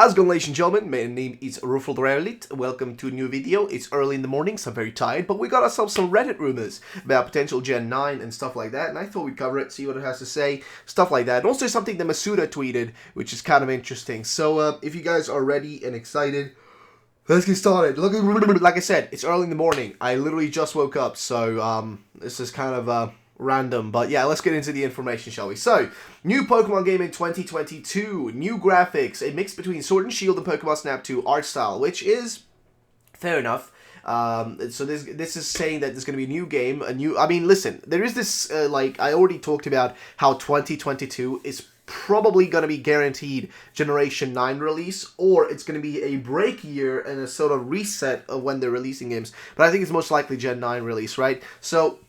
How's it going, ladies and gentlemen? My name is Ruffeldraelit. Welcome to a new video. It's early in the morning, so I'm very tired, but we got ourselves some Reddit rumors about potential Gen 9 and stuff like that, and I thought we'd cover it, see what it has to say, stuff like that. And also something that Masuda tweeted, which is kind of interesting. So, if you guys are ready and excited, let's get started. Like I said, it's early in the morning. I literally just woke up, so, this is kind of, random, but yeah, let's get into the information, shall we? So, new Pokemon game in 2022, new graphics, a mix between Sword and Shield and Pokemon Snap 2 art style, which is fair enough. So this is saying that there's going to be a new game, I mean, listen, there is this, like, I already talked about how 2022 is probably going to be guaranteed Generation 9 release, or it's going to be a break year and a sort of reset of when they're releasing games, but I think it's most likely Gen 9 release, right? So,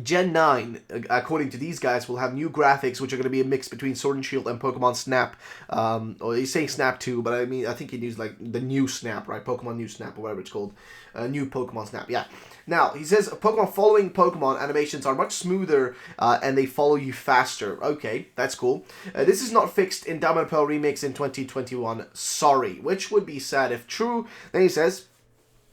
Gen 9, according to these guys, will have new graphics, which are going to be a mix between Sword and Shield and Pokemon Snap. Or he's saying Snap 2, but I mean, I think he used like the new Snap, right? Pokemon New Snap, or whatever it's called. New Pokemon Snap, yeah. Now, he says, following Pokemon animations are much smoother, and they follow you faster. Okay, that's cool. This is not fixed in Diamond and Pearl Remix in 2021. Sorry. Which would be sad if true. Then he says,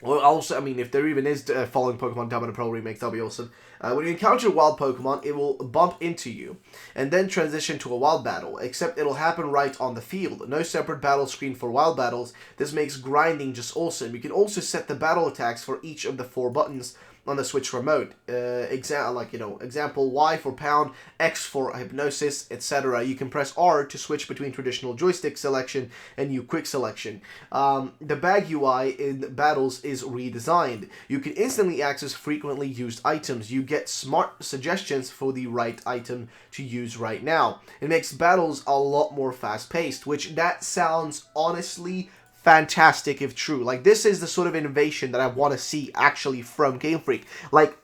well, also, I mean, if there even is following Pokemon Diamond and Pearl Remake, that'll be awesome. When you encounter a wild Pokemon, it will bump into you, and then transition to a wild battle, except it'll happen right on the field. No separate battle screen for wild battles. This makes grinding just awesome. You can also set the battle attacks for each of the 4 buttons on the Switch remote. Example, Y for pound, X for hypnosis, etc. You can press R to switch between traditional joystick selection and new quick selection. The bag UI in battles is redesigned. You can instantly access frequently used items. You get smart suggestions for the right item to use right now. It makes battles a lot more fast-paced, which that sounds honestly fantastic if true. Like, this is the sort of innovation that I want to see actually from Game Freak. Like,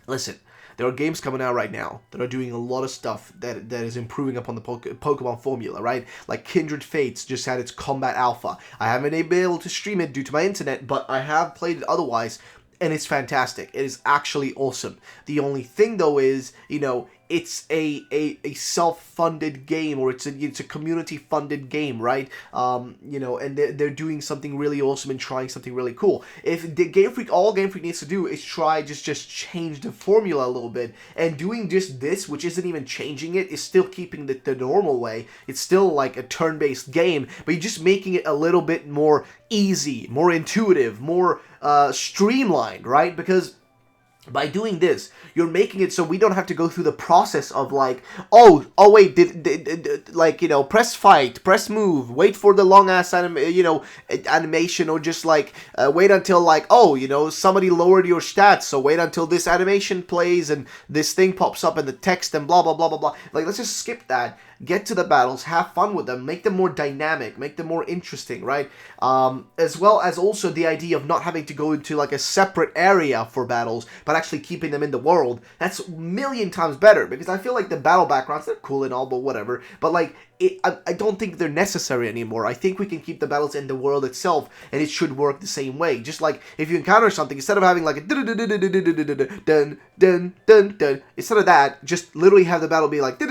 listen, there are games coming out right now that are doing a lot of stuff that is improving upon the Pokemon formula, right? Like Kindred Fates just had its Combat Alpha. I haven't been able to stream it due to my internet, but I have played it otherwise, and it's fantastic. It is actually awesome. The only thing, though, is, you know, it's a self-funded game, or it's a community-funded game, right? You know, and they're doing something really awesome and trying something really cool. If the all Game Freak needs to do is try just change the formula a little bit, and doing just this, which isn't even changing it, is still keeping the normal way. It's still like a turn-based game, but you're just making it a little bit more easy, more intuitive, more streamlined, right? Because by doing this, you're making it so we don't have to go through the process of like, oh wait, like, you know, press fight, press move, wait for the long ass animation, or just like wait until like, oh, you know, somebody lowered your stats, so wait until this animation plays and this thing pops up in the text and blah blah blah blah blah. Like, let's just skip that. Get to the battles, have fun with them, make them more dynamic, make them more interesting, right? As well as also the idea of not having to go into like a separate area for battles, but actually keeping them in the world. That's a million times better, because I feel like the battle backgrounds, they're cool and all, but whatever. But like, I don't think they're necessary anymore. I think we can keep the battles in the world itself, and it should work the same way. Just like if you encounter something, instead of having like a dun dun dun dun, instead of that, just literally have the battle be like and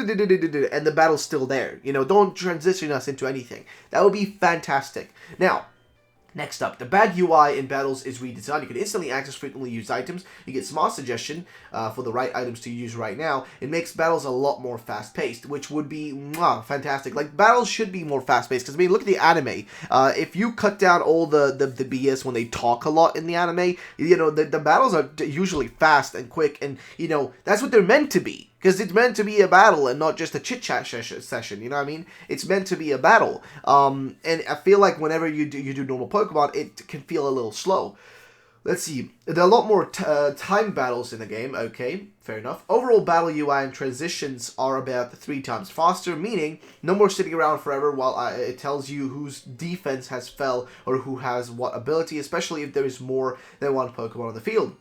the battle's still there. You know, don't transition us into anything. That would be fantastic. Now, next up, the bag UI in battles is redesigned. You can instantly access frequently used items. You get smart suggestion for the right items to use right now. It makes battles a lot more fast-paced, which would be fantastic. Like, battles should be more fast-paced, because, I mean, look at the anime. If you cut down all the BS when they talk a lot in the anime, you know, the battles are usually fast and quick, and, you know, that's what they're meant to be. Because it's meant to be a battle and not just a chit-chat session, you know what I mean? It's meant to be a battle. And I feel like whenever you do normal Pokemon, it can feel a little slow. Let's see. There are a lot more time battles in the game. Okay, fair enough. Overall battle UI and transitions are about 3 times faster, meaning no more sitting around forever while it tells you whose defense has fell or who has what ability, especially if there is more than one Pokemon on the field.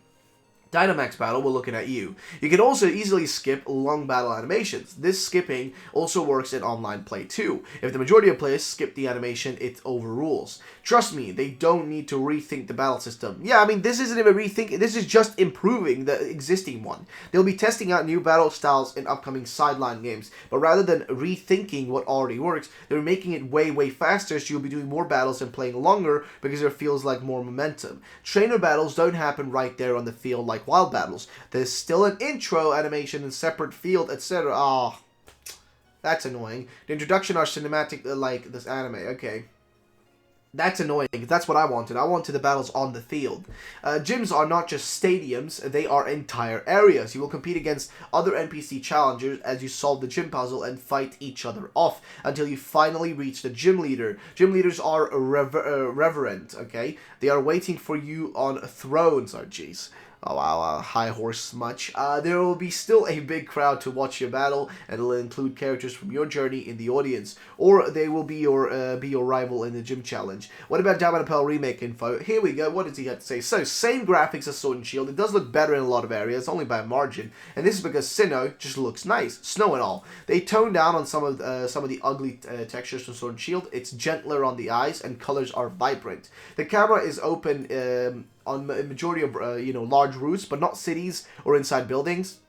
Dynamax battle, we're looking at you. You can also easily skip long battle animations. This skipping also works in online play too. If the majority of players skip the animation, it overrules. Trust me, they don't need to rethink the battle system. Yeah, I mean, this isn't even rethinking, this is just improving the existing one. They'll be testing out new battle styles in upcoming sideline games, but rather than rethinking what already works, they're making it way faster, so you'll be doing more battles and playing longer because there feels like more momentum. Trainer battles don't happen right there on the field like wild battles. There's still an intro animation and separate field, etc. Ah, oh, that's annoying. The introduction are cinematic like this anime. Okay. That's annoying. That's what I wanted. I wanted the battles on the field. Gyms are not just stadiums, they are entire areas. You will compete against other NPC challengers as you solve the gym puzzle and fight each other off until you finally reach the gym leader. Gym leaders are reverent, okay? They are waiting for you on thrones. Oh, jeez. Oh wow, high horse smudge. There will be still a big crowd to watch your battle, and it'll include characters from your journey in the audience, or they will be your rival in the gym challenge. What about Dynamax remake info? Here we go. What does he have to say? So, same graphics as Sword and Shield. It does look better in a lot of areas, only by a margin, and this is because Sinnoh just looks nice, snow and all. They toned down on some of the ugly textures from Sword and Shield. It's gentler on the eyes, and colors are vibrant. The camera is open. On a majority of, large routes, but not cities or inside buildings.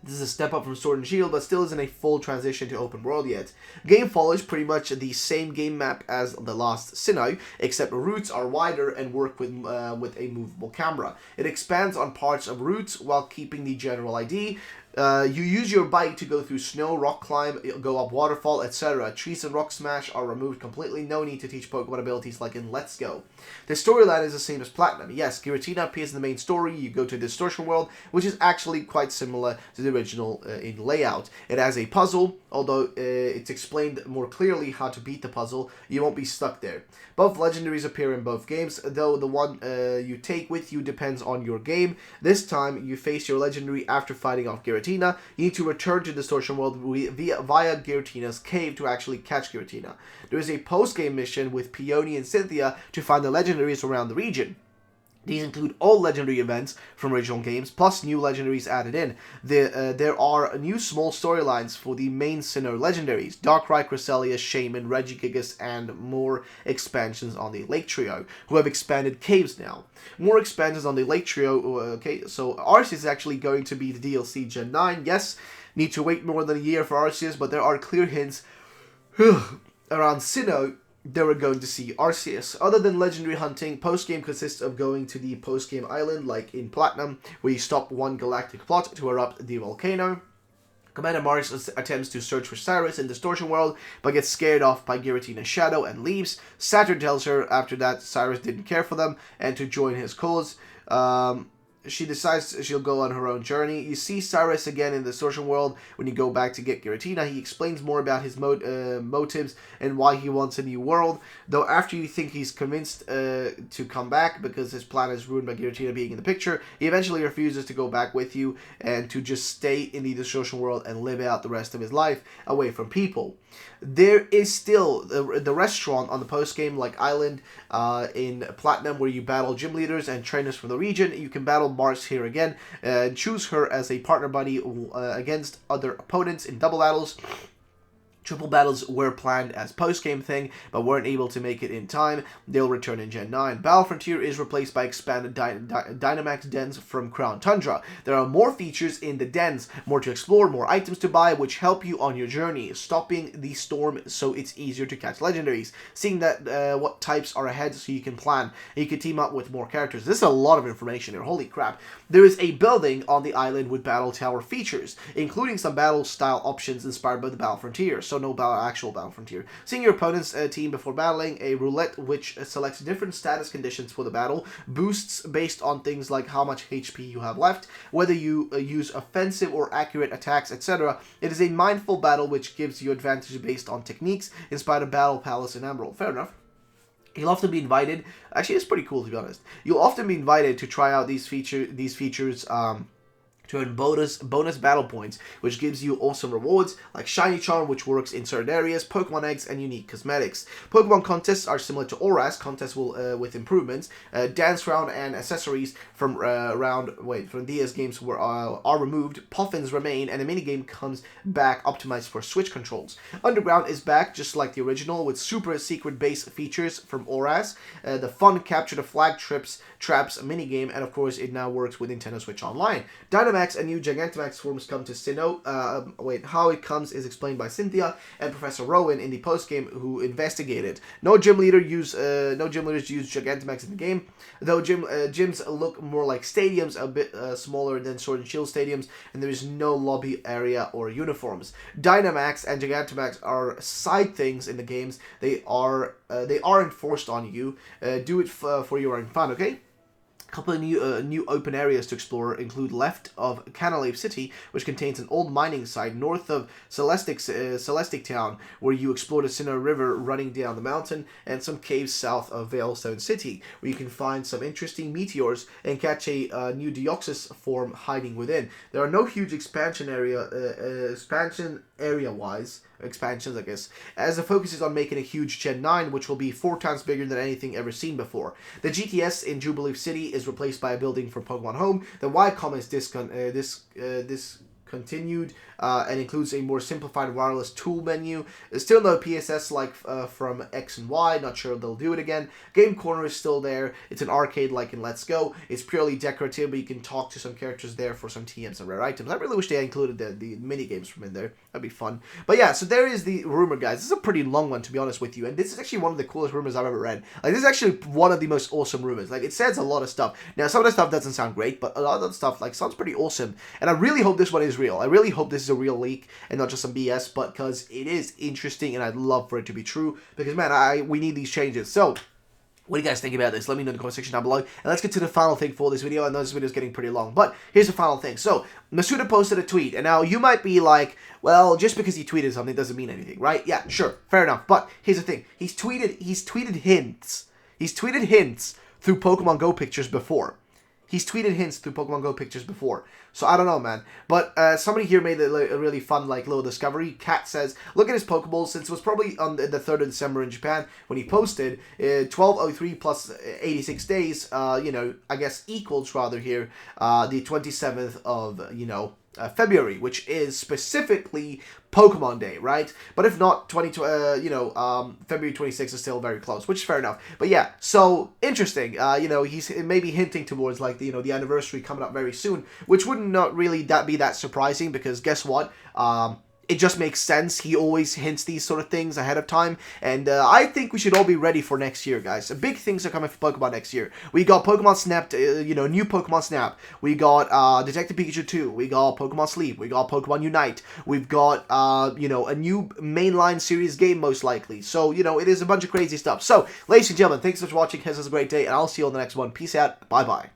This is a step up from Sword and Shield, but still isn't a full transition to open world yet. Game follows pretty much the same game map as the last Sinnoh, except routes are wider and work with a movable camera. It expands on parts of routes while keeping the general ID. You use your bike to go through snow, rock climb, go up waterfall, etc. Trees and rock smash are removed completely. No need to teach Pokemon abilities like in Let's Go. The storyline is the same as Platinum. Yes, Giratina appears in the main story. You go to the Distortion World, which is actually quite similar to the original in layout. It has a puzzle, although it's explained more clearly how to beat the puzzle. You won't be stuck there. Both legendaries appear in both games, though the one you take with you depends on your game. This time, you face your legendary after fighting off Giratina. You need to return to the Distortion World via Giratina's cave to actually catch Giratina. There is a post-game mission with Peony and Cynthia to find the legendaries around the region. These include all legendary events from original games, plus new legendaries added in. There are new small storylines for the main Sinnoh legendaries, Darkrai, Cresselia, Shaman, Regigigas, and more expansions on the Lake Trio, who have expanded caves now. More expansions on the Lake Trio, okay, so Arceus is actually going to be the DLC Gen 9, yes, need to wait more than a year for Arceus, but there are clear hints around Sinnoh. They were going to see Arceus. Other than legendary hunting, postgame consists of going to the postgame island, like in Platinum, where you stop one galactic plot to erupt the volcano. Commander Mars attempts to search for Cyrus in Distortion World, but gets scared off by Giratina's shadow and leaves. Saturn tells her after that Cyrus didn't care for them and to join his cause. She decides she'll go on her own journey. You see Cyrus again in the Distortion World when you go back to get Giratina. He explains more about his motives and why he wants a new world. Though after you think he's convinced to come back because his plan is ruined by Giratina being in the picture, he eventually refuses to go back with you and to just stay in the Distortion World and live out the rest of his life away from people. There is still the restaurant on the post-game like island in Platinum where you battle gym leaders and trainers from the region. You can battle Mars here again and choose her as a partner buddy against other opponents in double battles. Triple battles were planned as post-game thing, but weren't able to make it in time. They'll return in Gen 9. Battle Frontier is replaced by expanded Dynamax dens from Crown Tundra. There are more features in the dens, more to explore, more items to buy, which help you on your journey, stopping the storm so it's easier to catch legendaries, seeing that what types are ahead so you can plan. You can team up with more characters. This is a lot of information here, holy crap. There is a building on the island with battle tower features, including some battle style options inspired by the Battle Frontier, so no actual Battle Frontier. Seeing your opponent's team before battling, a roulette which selects different status conditions for the battle, boosts based on things like how much HP you have left, whether you use offensive or accurate attacks, etc. It is a mindful battle which gives you advantage based on techniques inspired of Battle Palace and Emerald. Fair enough. You'll often be invited. Actually, it's pretty cool to be honest. You'll often be invited to try out these features. to earn bonus battle points, which gives you awesome rewards like Shiny Charm, which works in certain areas, Pokemon eggs, and unique cosmetics. Pokemon contests are similar to ORAS contests with improvements. Dance round and accessories from DS games are removed. Puffins remain, and the minigame comes back optimized for Switch controls. Underground is back just like the original with super secret base features from ORAS. The fun capture the flag traps minigame, and of course it now works with Nintendo Switch Online. Dynamax and new Gigantamax forms come to Sinnoh. How it comes is explained by Cynthia and Professor Rowan in the postgame, who investigated. No gym leaders use Gigantamax in the game, though gyms look more like stadiums, a bit smaller than Sword and Shield stadiums, and there is no lobby area or uniforms. Dynamax and Gigantamax are side things in the games. They aren't forced on you. Do it for your own fun, okay? A couple of new open areas to explore include left of Canalave City, which contains an old mining site, north of Celestic Town, where you explore the Sinnoh River running down the mountain, and some caves south of Veilstone City, where you can find some interesting meteors and catch a new Deoxys form hiding within. There are no huge expansions, I guess, as the focus is on making a huge Gen 9, which will be 4 times bigger than anything ever seen before. The GTS in Jubilee City is replaced by a building for Pokemon Home. The Ycom is discontinued and includes a more simplified wireless tool menu. There's still no PSS like from X and Y, not sure they'll do it again. Game Corner is still there. It's an arcade like in Let's Go. It's purely decorative, but you can talk to some characters there for some TMs and rare items. I really wish they included the mini games from in there. That'd be fun. But yeah, so there is the rumor, guys. This is a pretty long one, to be honest with you, and this is actually one of the coolest rumors I've ever read. Like, this is actually one of the most awesome rumors. Like, it says a lot of stuff. Now, some of the stuff doesn't sound great, but a lot of the stuff, like, sounds pretty awesome. And I really hope this one is real. I really hope this is a real leak and not just some BS, but because it is interesting and I'd love for it to be true. Because, man, we need these changes. So, what do you guys think about this? Let me know in the comment section down below. And let's get to the final thing for this video. I know this video is getting pretty long, but here's the final thing. So, Masuda posted a tweet, and now you might be like, well, just because he tweeted something doesn't mean anything, right? Yeah, sure, fair enough. But here's the thing. He's tweeted hints. He's tweeted hints through Pokemon Go pictures before. So I don't know, man. But somebody here made a really fun, like, little discovery. Kat says, look at his Pokeballs, since it was probably on the 3rd of December in Japan when he posted 1203 plus 86 days, you know, I guess equals rather here, the 27th of, February, which is specifically Pokemon Day, right? But if not, February 26th is still very close, which is fair enough. But yeah, so interesting. He's maybe hinting towards, like, the anniversary coming up very soon, which wouldn't not really be that surprising, because guess what? It just makes sense. He always hints these sort of things ahead of time. And I think we should all be ready for next year, guys. Big things are coming for Pokemon next year. We got Pokemon Snap, new Pokemon Snap. We got Detective Pikachu 2. We got Pokemon Sleep. We got Pokemon Unite. We've got, a new mainline series game, most likely. So, it is a bunch of crazy stuff. So, ladies and gentlemen, thanks so much for watching. Have a great day, and I'll see you on the next one. Peace out. Bye-bye.